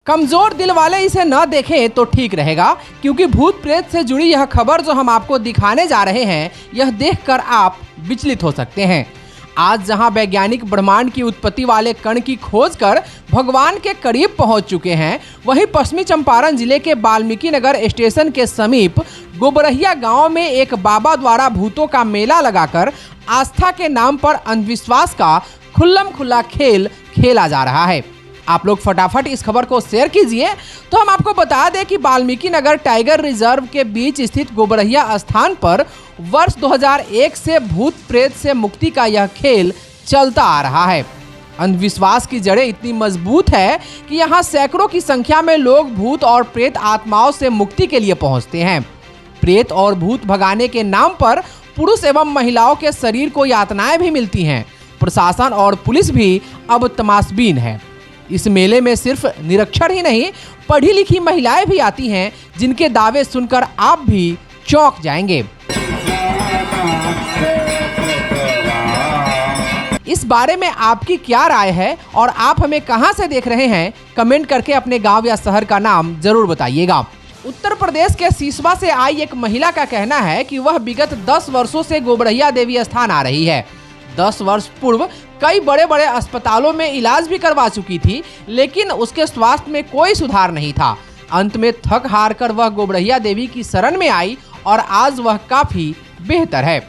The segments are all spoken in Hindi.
कमजोर दिल वाले इसे न देखें तो ठीक रहेगा, क्योंकि भूत प्रेत से जुड़ी यह खबर जो हम आपको दिखाने जा रहे हैं, यह देखकर आप विचलित हो सकते हैं। आज जहां वैज्ञानिक ब्रह्मांड की उत्पत्ति वाले कण की खोज कर भगवान के करीब पहुंच चुके हैं, वहीं पश्चिमी चंपारण जिले के वाल्मीकि नगर स्टेशन के समीप गोबरहिया गांव में एक बाबा द्वारा भूतों का मेला लगाकर आस्था के नाम पर अंधविश्वास का खुल्लम खुल्ला खेल खेला जा रहा है। आप लोग फटाफट इस खबर को शेयर कीजिए। तो हम आपको बता दें कि वाल्मीकि नगर टाइगर रिजर्व के बीच स्थित गोबरहिया स्थान पर वर्ष 2001 से भूत प्रेत से मुक्ति का यह खेल चलता आ रहा है। अंधविश्वास की जड़ें इतनी मजबूत है कि यहाँ सैकड़ों की संख्या में लोग भूत और प्रेत आत्माओं से मुक्ति के लिए पहुँचते हैं। प्रेत और भूत भगाने के नाम पर पुरुष एवं महिलाओं के शरीर को यातनाएं भी मिलती हैं। प्रशासन और पुलिस भी अब तमाशबीन है। इस मेले में सिर्फ निरक्षर ही नहीं, पढ़ी लिखी महिलाएं भी आती हैं, जिनके दावे सुनकर आप भी चौंक जाएंगे। इस बारे में आपकी क्या राय है और आप हमें कहां से देख रहे हैं, कमेंट करके अपने गांव या शहर का नाम जरूर बताइएगा। उत्तर प्रदेश के सिसवा से आई एक महिला का कहना है कि वह विगत 10 वर्षों से गोबरहिया देवी स्थान आ रही है। 10 वर्ष पूर्व कई बड़े बड़े अस्पतालों में इलाज भी करवा चुकी थी, लेकिन उसके स्वास्थ्य में कोई सुधार नहीं था। अंत में थक हार कर वह गोबरहिया देवी की शरण में आई और आज वह काफी बेहतर है।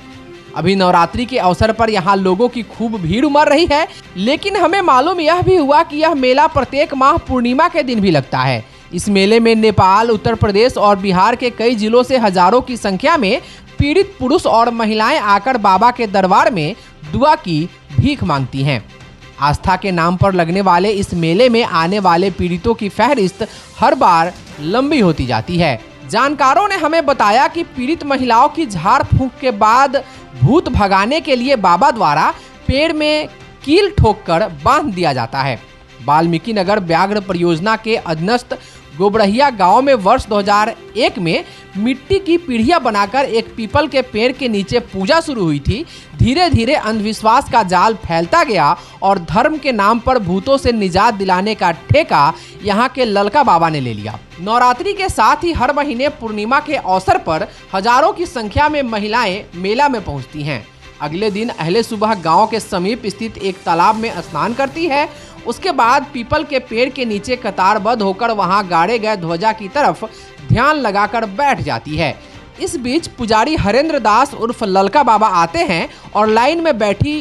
अभी नवरात्रि के अवसर पर यहाँ लोगों की खूब भीड़ उमड़ रही है, लेकिन हमें मालूम यह भी हुआ कि यह मेला प्रत्येक माह पूर्णिमा के दिन भी लगता है। इस मेले में नेपाल, उत्तर प्रदेश और बिहार के कई जिलों से हजारों की संख्या में पीड़ित पुरुष और महिलाएं आकर बाबा के दरबार में दुआ की भीख मांगती हैं। आस्था के नाम पर लगने वाले इस मेले में आने वाले पीड़ितों की फहरिस्त हर बार लंबी होती जाती है। जानकारों ने हमें बताया कि पीड़ित महिलाओं की झाड़ फूंक के बाद भूत भगाने के लिए बाबा द्वारा पेड़ में कील ठोककर बांध दिया जाता है। वाल्मीकि नगर व्याघ्र परियोजना के अधीनस्थ गोबरहिया गांव में वर्ष 2001 में मिट्टी की पीढ़ियां बनाकर एक पीपल के पेड़ के नीचे पूजा शुरू हुई थी। धीरे धीरे अंधविश्वास का जाल फैलता गया और धर्म के नाम पर भूतों से निजात दिलाने का ठेका यहां के ललका बाबा ने ले लिया। नवरात्रि के साथ ही हर महीने पूर्णिमा के अवसर पर हजारों की संख्या में महिलाएं मेला में पहुंचती हैं। अगले दिन अहले सुबह गांव के समीप स्थित एक तालाब में स्नान करती है। उसके बाद पीपल के पेड़ के नीचे कतारबद्ध होकर वहां गाड़े गए ध्वजा की तरफ ध्यान लगाकर बैठ जाती है। इस बीच पुजारी हरेंद्र दास उर्फ ललका बाबा आते हैं और लाइन में बैठी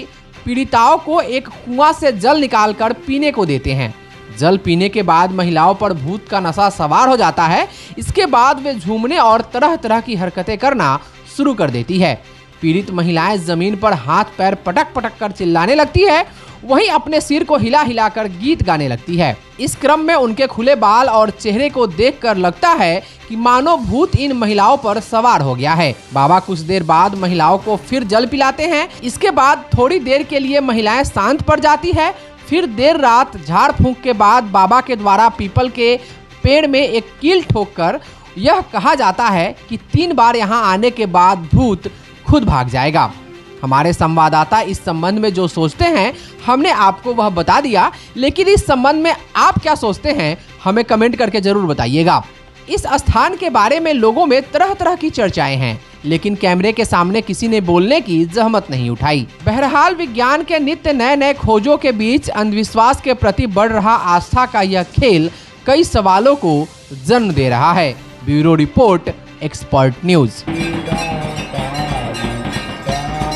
पीड़िताओं को एक कुआं से जल निकालकर पीने को देते हैं। जल पीने के बाद महिलाओं पर भूत का नशा सवार हो जाता है। इसके बाद वे झूमने और तरह तरह की हरकतें करना शुरू कर देती है। पीड़ित महिलाएं जमीन पर हाथ पैर पटक पटक कर चिल्लाने लगती है, वहीं अपने सिर को हिला हिलाकर गीत गाने लगती है। इस क्रम में उनके खुले बाल और चेहरे को देखकर लगता है कि मानो भूत इन महिलाओं पर सवार हो गया है। बाबा कुछ देर बाद महिलाओं को फिर जल पिलाते हैं। इसके बाद थोड़ी देर के लिए महिलाएं शांत पड़ जाती है। फिर देर रात झाड़ फूंक के बाद बाबा के द्वारा पीपल के पेड़ में एक कील ठोककर यह कहा जाता है कि 3 बार यहाँ आने के बाद भूत खुद भाग जाएगा। हमारे संवाददाता इस संबंध में जो सोचते हैं हमने आपको वह बता दिया, लेकिन इस संबंध में आप क्या सोचते हैं हमें कमेंट करके जरूर बताइएगा। इस स्थान के बारे में लोगों में तरह तरह की चर्चाएं हैं, लेकिन कैमरे के सामने किसी ने बोलने की जहमत नहीं उठाई। बहरहाल विज्ञान के नित्य नए नए खोजों के बीच अंधविश्वास के प्रति बढ़ रहा आस्था का यह खेल कई सवालों को जन्म दे रहा है। Bureau report, expert news.